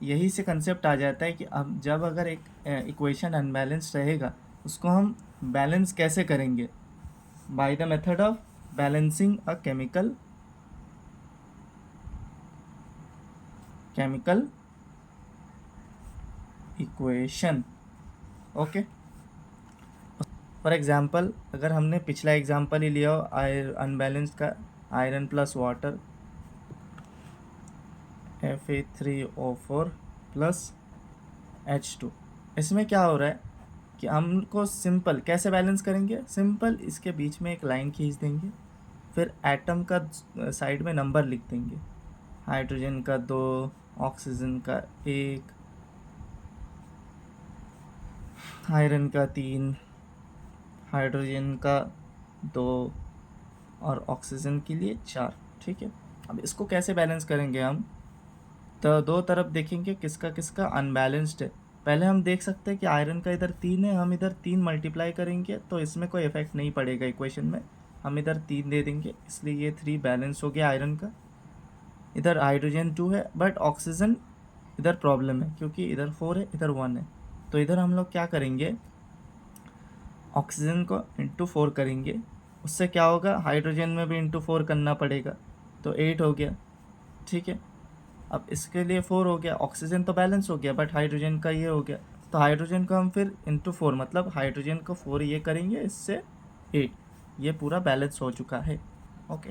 यही से कंसेप्ट आ जाता है कि अब जब अगर एक इक्वेशन अनबैलेंस्ड रहेगा उसको हम बैलेंस कैसे करेंगे, by the method of balancing a chemical equation. Okay, for example अगर हमने पिछला एग्जांपल ही लिया हो अनबैलेंस्ड का, iron plus water Fe3O4 plus H2, इसमें क्या हो रहा है कि हमको सिंपल कैसे बैलेंस करेंगे, सिंपल इसके बीच में एक लाइन खींच देंगे, फिर एटम का साइड में नंबर लिख देंगे, हाइड्रोजन का 2, ऑक्सीजन का 1, आयरन का 3, हाइड्रोजन का 2 और ऑक्सीजन के लिए 4। ठीक है, अब इसको कैसे बैलेंस करेंगे हम, तो दो तरफ देखेंगे किसका किसका अनबैलेंस्ड है। पहले हम देख सकते हैं कि आयरन का इधर 3 है, हम इधर 3 मल्टीप्लाई करेंगे तो इसमें कोई इफेक्ट नहीं पड़ेगा इक्वेशन में, हम इधर 3 दे देंगे, इसलिए ये 3 बैलेंस हो गया आयरन का। इधर हाइड्रोजन 2 है बट ऑक्सीजन इधर प्रॉब्लम है क्योंकि इधर 4 है इधर 1 है, तो इधर हम लोग क्या करेंगे, ऑक्सीजन को इंटू 4 करेंगे, उससे क्या होगा हाइड्रोजन में भी इंटू 4 करना पड़ेगा, तो 8 हो गया। ठीक है, अब इसके लिए 4 हो गया, ऑक्सीजन तो बैलेंस हो गया बट हाइड्रोजन का ये हो गया, तो हाइड्रोजन को हम फिर इंटू 4 मतलब हाइड्रोजन को 4 ये करेंगे, इससे 8, ये पूरा बैलेंस हो चुका है। ओके,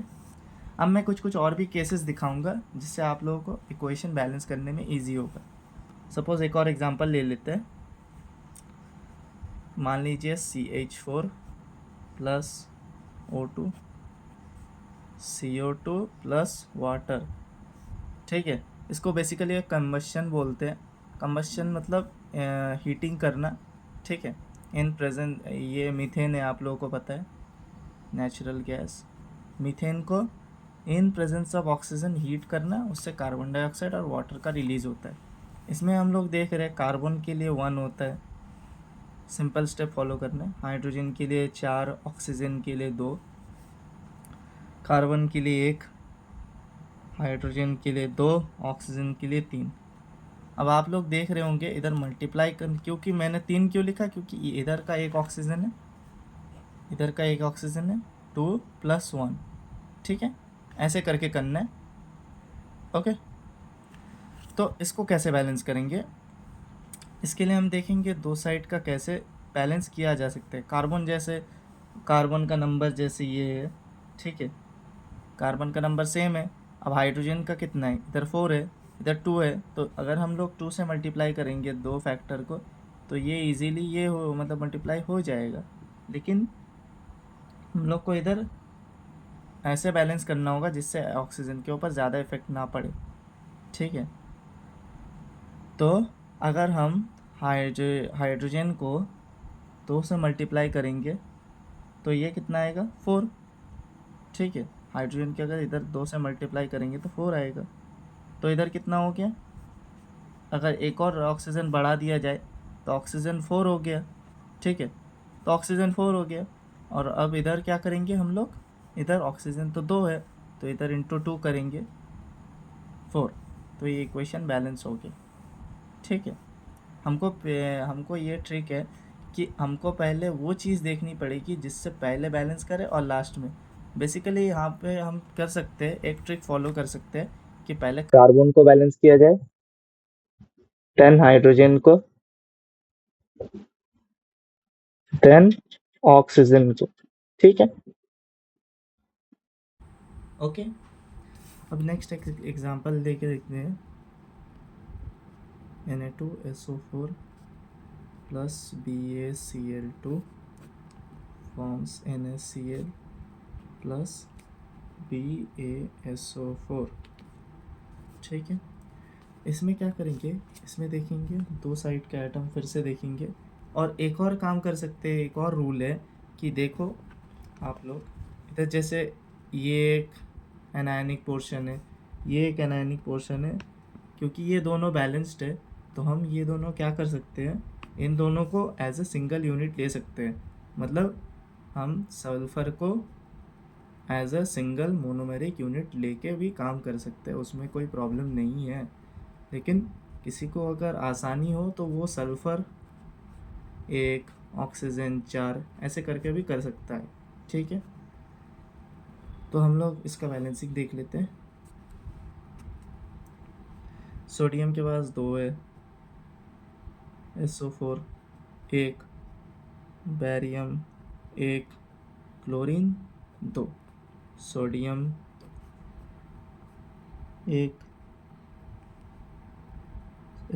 अब मैं कुछ और भी केसेस दिखाऊंगा जिससे आप लोगों को इक्वेशन बैलेंस करने में ईजी होगा। सपोज एक और एग्जांपल ले लेते हैं, मान लीजिए CH4 plus O2 CO2 plus water. ठीक है, इसको बेसिकली कंबशन बोलते हैं, कंबशन मतलब हीटिंग करना। ठीक है, इन प्रेजेंट ये मीथेन है, आप लोगों को पता है नेचुरल गैस, मीथेन को in presence of oxygen heat करना, उससे कार्बन डाइऑक्साइड और वाटर का रिलीज होता है। इसमें हम लोग देख रहे हैं कार्बन के लिए 1 होता है, सिंपल स्टेप फॉलो करना है, हाइड्रोजन के लिए 4, ऑक्सीजन के लिए 2, कार्बन के लिए 1, हाइड्रोजन के लिए 2, ऑक्सीजन के लिए 3। अब आप लोग देख रहे होंगे इधर मल्टीप्लाई कर, क्योंकि मैंने 3 क्यों लिखा, क्योंकि इधर का एक ऑक्सीजन है, इधर का एक ऑक्सीजन है, 2 + 1। ठीक है, ऐसे करके करना है। ओके, तो इसको कैसे बैलेंस करेंगे, इसके लिए हम देखेंगे दो साइड का कैसे बैलेंस किया जा सकता है। कार्बन जैसे, कार्बन का नंबर जैसे ये है, ठीक है, कार्बन का नंबर सेम है। अब हाइड्रोजन का कितना है, इधर 4 है इधर 2 है, तो अगर हम लोग 2 से मल्टीप्लाई करेंगे दो फैक्टर को, तो ये इजीली ये हो मतलब मल्टीप्लाई हो जाएगा, लेकिन हम लोग को इधर ऐसे बैलेंस करना होगा जिससे ऑक्सीजन के ऊपर ज़्यादा इफेक्ट ना पड़े। ठीक है, तो अगर हम हाइड्रोजन को 2 से मल्टीप्लाई करेंगे तो ये कितना आएगा, 4। ठीक है, हाइड्रोजन के अगर इधर 2 से मल्टीप्लाई करेंगे तो 4 आएगा, तो इधर कितना हो गया, अगर एक और ऑक्सीजन बढ़ा दिया जाए तो ऑक्सीजन 4 हो गया। ठीक है, तो ऑक्सीजन 4 हो गया, और अब इधर क्या करेंगे हम लोग, इधर ऑक्सीजन तो 2 है तो इधर इंटू 2 करेंगे 4, तो ये इक्वेशन बैलेंस हो गई। ठीक है, हमको ये ट्रिक है कि हमको पहले वो चीज़ देखनी पड़ेगी जिससे पहले बैलेंस करें और लास्ट में। बेसिकली यहाँ पे हम कर सकते हैं, एक ट्रिक फॉलो कर सकते हैं कि पहले कार्बन को बैलेंस किया जाए, 10 हाइड्रोजन को, 10 ऑक्सीजन को। ठीक है, ओके, अब नेक्स्ट एक एग्जांपल लेके देखते हैं, Na2SO4 plus BaCl2 forms NaCl plus BaSO4। ठीक है, इसमें क्या करेंगे, इसमें देखेंगे दो साइड का एटम फिर से देखेंगे, और एक और काम कर सकते हैं, एक और रूल है कि देखो आप लोग इधर जैसे ये एक एनायनिक पोर्शन है, ये एक एनायनिक पोर्शन है, क्योंकि ये दोनों बैलेंस्ड है तो हम ये दोनों क्या कर सकते हैं, इन दोनों को एज ए सिंगल यूनिट ले सकते हैं, मतलब हम सल्फर को as a single monomeric unit लेके भी काम कर सकते हैं, उसमें कोई प्रॉब्लम नहीं है। लेकिन किसी को अगर आसानी हो तो वो सल्फ़र 1, ऑक्सीजन 4 ऐसे करके भी कर सकता है, ठीक है। तो हम लोग इसका बैलेंसिंग देख लेते हैं। सोडियम के पास 2 है, SO4 1, barium 1, chlorine 2, sodium 1,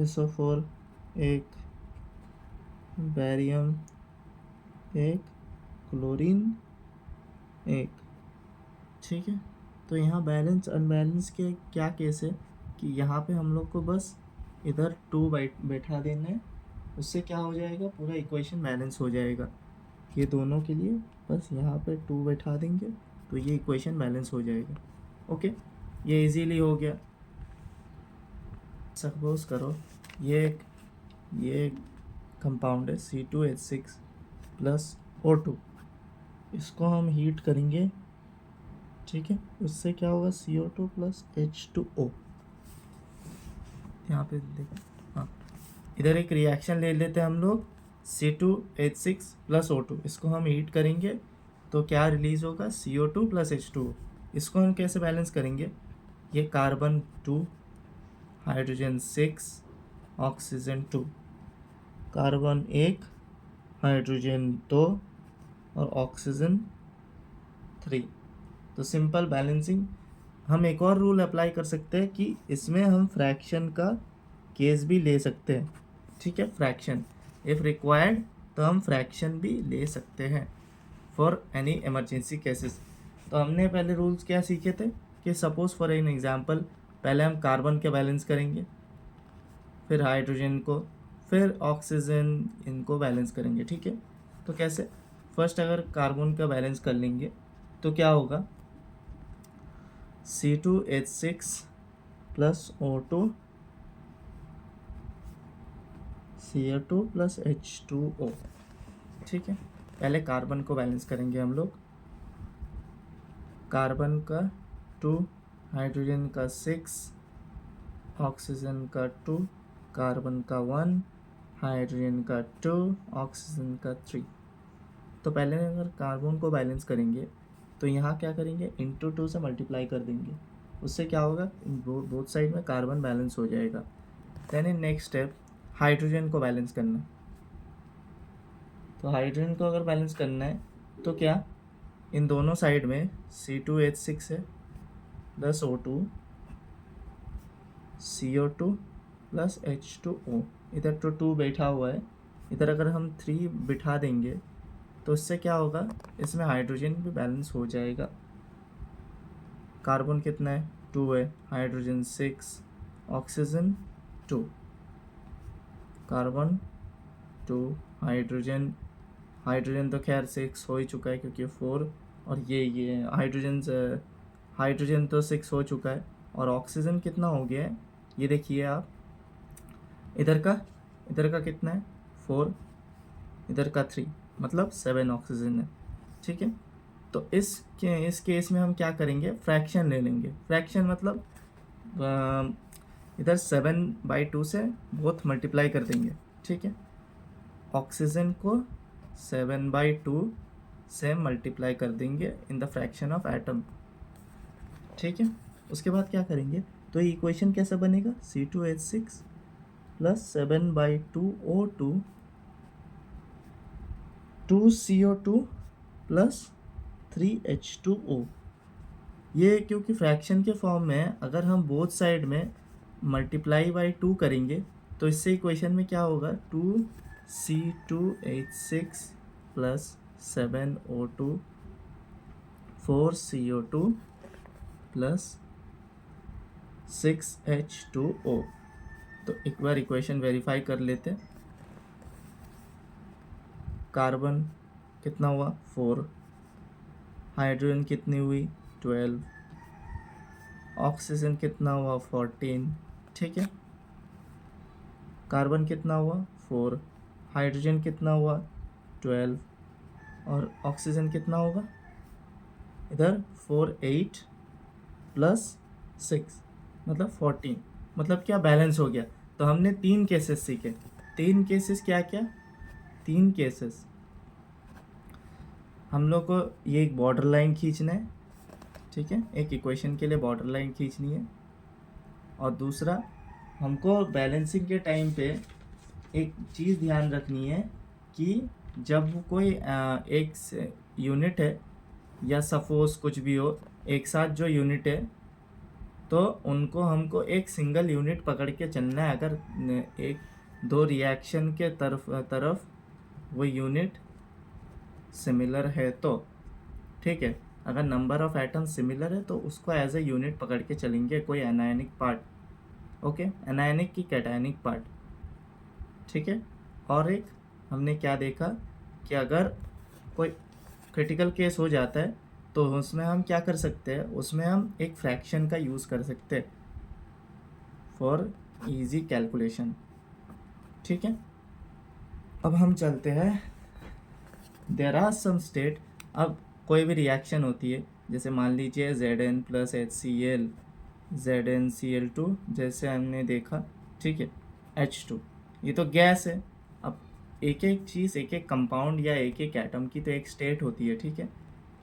SO4 1, barium 1, chlorine 1, ठीक है। तो यहाँ बैलेंस अनबैलेंस के क्या केस है कि यहाँ पे हम लोग को बस इधर 2 बैठा देना है, उससे क्या हो जाएगा, पूरा इक्वेशन बैलेंस हो जाएगा। ये दोनों के लिए बस यहाँ पे 2 बैठा देंगे तो ये इक्वेशन बैलेंस हो जाएगा। ओके, ये इजीली हो गया। सपोज करो ये कंपाउंड है C2H6 प्लस O2, इसको हम हीट करेंगे, ठीक है। उससे क्या होगा, CO2 प्लस H2O। यहाँ पे देखो, हाँ, इधर एक रिएक्शन ले लेते हैं हम लोग, C2H6 प्लस O2, इसको हम हीट करेंगे तो क्या रिलीज होगा, CO2 प्लस H2O। इसको हम कैसे बैलेंस करेंगे, ये carbon 2, hydrogen 6, oxygen 2, carbon 1, hydrogen 2 और ऑक्सीजन 3। तो सिंपल बैलेंसिंग। हम एक और रूल अप्लाई कर सकते हैं कि इसमें हम फ्रैक्शन का केस भी ले सकते हैं, ठीक है। फ्रैक्शन इफ़ रिक्वायर्ड, तो हम फ्रैक्शन भी ले सकते हैं फॉर एनी इमरजेंसी केसेस। तो हमने पहले रूल्स क्या सीखे थे कि सपोज फॉर एन एग्जांपल, पहले हम कार्बन के बैलेंस करेंगे, फिर हाइड्रोजन को, फिर ऑक्सीजन, इनको बैलेंस करेंगे, ठीक है। तो कैसे, फर्स्ट अगर कार्बन का बैलेंस कर लेंगे तो क्या होगा, C2H6 plus O2 CO2 plus H2O, ठीक है। पहले कार्बन को बैलेंस करेंगे हम लोग, कार्बन का 2, हाइड्रोजन का 6, ऑक्सीजन का 2, कार्बन का 1, हाइड्रोजन का 2, ऑक्सीजन का 3। तो पहले अगर कार्बन को बैलेंस करेंगे तो यहाँ क्या करेंगे, इंटू 2 से मल्टीप्लाई कर देंगे, उससे क्या होगा, बोथ साइड में कार्बन बैलेंस हो जाएगा। Then in next step hydrogen को बैलेंस करना है। तो हाइड्रोजन को अगर बैलेंस करना है तो क्या, इन दोनों साइड में C2H6 है plus O2, CO2 plus H2O, इधर तो 2 बैठा हुआ है, इधर अगर हम 3 बिठा देंगे तो इससे क्या होगा, इसमें हाइड्रोजन भी बैलेंस हो जाएगा। कार्बन कितना है, 2 है, हाइड्रोजन 6, ऑक्सीजन 2, कार्बन 2, हाइड्रोजन तो खैर 6 हो ही चुका है क्योंकि 4, और ये हाइड्रोजन तो 6 हो चुका है, और ऑक्सीजन कितना हो गया है, ये देखिए आप, इधर का कितना है, 4, इधर का 3, मतलब 7 ऑक्सीजन है, ठीक है। तो इस केस में हम क्या करेंगे, फ्रैक्शन ले लेंगे। फ्रैक्शन मतलब इधर 7/2 से बोथ मल्टीप्लाई कर देंगे, ठीक है। ऑक्सीजन को 7/2 से मल्टीप्लाई कर देंगे in the fraction of atom, ठीक है। उसके बाद क्या करेंगे, तो ये इक्वेशन कैसा बनेगा, C2H6 plus 7/2 O2 2CO2 plus 3H2O। ये क्योंकि फ्रैक्शन के फॉर्म में है, अगर हम बोथ साइड में मल्टीप्लाई बाई 2 करेंगे तो इससे इक्वेशन में क्या होगा, 2C2H6 plus 7O2 4CO2 plus 6H2O। तो एक बार इक्वेशन वेरीफाई कर लेते हैं। कार्बन कितना हुआ, 4, हाइड्रोजन कितनी हुई, 12, ऑक्सीजन कितना हुआ, 14, ठीक है। कार्बन कितना हुआ, 4, हाइड्रोजन कितना हुआ, 12, और ऑक्सीजन कितना होगा, इधर 4, 8 प्लस 6 मतलब 14, मतलब क्या बैलेंस हो गया। तो हमने 3 केसेस सीखे। 3 केसेस क्या क्या? 3 केसेस हम लोग को ये एक बॉर्डर लाइन खींचना है, ठीक है, एक इक्वेशन के लिए बॉर्डर लाइन खींचनी है। और दूसरा, हमको बैलेंसिंग के टाइम पे एक चीज़ ध्यान रखनी है कि जब कोई एक यूनिट है या सपोज कुछ भी हो, एक साथ जो यूनिट है, तो उनको हमको एक सिंगल यूनिट पकड़ के चलना है। अगर एक दो रिएक्शन के तरफ वो यूनिट सिमिलर है तो, ठीक है, अगर नंबर ऑफ एटम सिमिलर है तो उसको एज ए यूनिट पकड़ के चलेंगे, कोई एनायनिक पार्ट, ओके, एनायनिक की कैटायनिक पार्ट, ठीक है। और एक हमने क्या देखा कि अगर कोई क्रिटिकल केस हो जाता है तो उसमें हम क्या कर सकते हैं, उसमें हम एक फ्रैक्शन का यूज़ कर सकते हैं फॉर इजी कैलकुलेशन, ठीक है। अब हम चलते हैं, देर आर सम स्टेट। अब कोई भी रिएक्शन होती है, जैसे मान लीजिए Zn प्लस HCl ZnCl2, जैसे हमने देखा, ठीक है, H2, ये तो गैस है। अब एक एक चीज़, एक एक कंपाउंड या एक एक एटम की तो एक स्टेट होती है, ठीक है,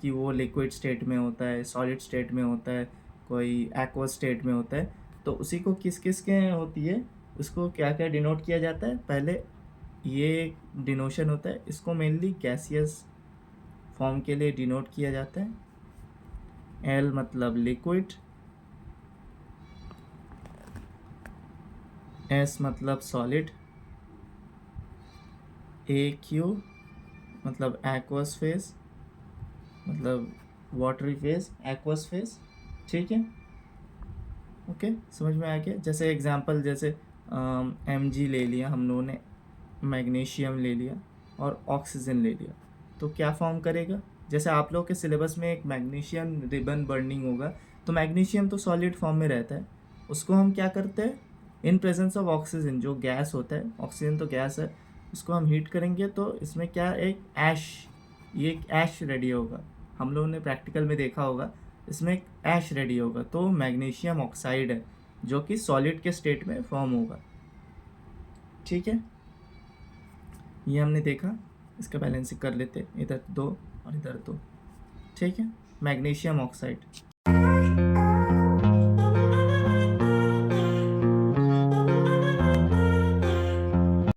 कि वो लिक्विड स्टेट में होता है, सॉलिड स्टेट में होता है, कोई एक्वस स्टेट में होता है। तो उसी को किस किस के होती है, उसको क्या क्या डिनोट किया जाता है, पहले ये डिनोशन होता है, इसको मेनली गैसियस फॉर्म के लिए डिनोट किया जाता है। L मतलब लिक्विड, S मतलब सॉलिड, AQ मतलब एक्वस फेज, मतलब वाटरी फेज, एक्वस फेज, ठीक है, ओके, समझ में आ गया। जैसे एग्जांपल, जैसे Mg ले लिया हम लोगों ने, मैग्नीशियम ले लिया और ऑक्सीजन ले लिया, तो क्या फॉर्म करेगा। जैसे आप लोग के सिलेबस में एक मैग्नीशियम रिबन बर्निंग होगा, तो मैग्नीशियम तो सॉलिड फॉर्म में रहता है, उसको हम क्या करते हैं, इन प्रेजेंस ऑफ ऑक्सीजन, जो गैस होता है, ऑक्सीजन तो गैस है, उसको हम हीट करेंगे तो इसमें क्या, एक ऐश, ये एक ऐश रेडी होगा, हम लोगों ने प्रैक्टिकल में देखा होगा, इसमें एक ऐश रेडी होगा, तो मैग्नीशियम ऑक्साइड है जो कि सॉलिड के स्टेट में फॉर्म होगा, ठीक है। ये हमने देखा, इसका बैलेंसिंग कर लेते, इधर 2 और इधर 2, ठीक है, मैग्नीशियम ऑक्साइड।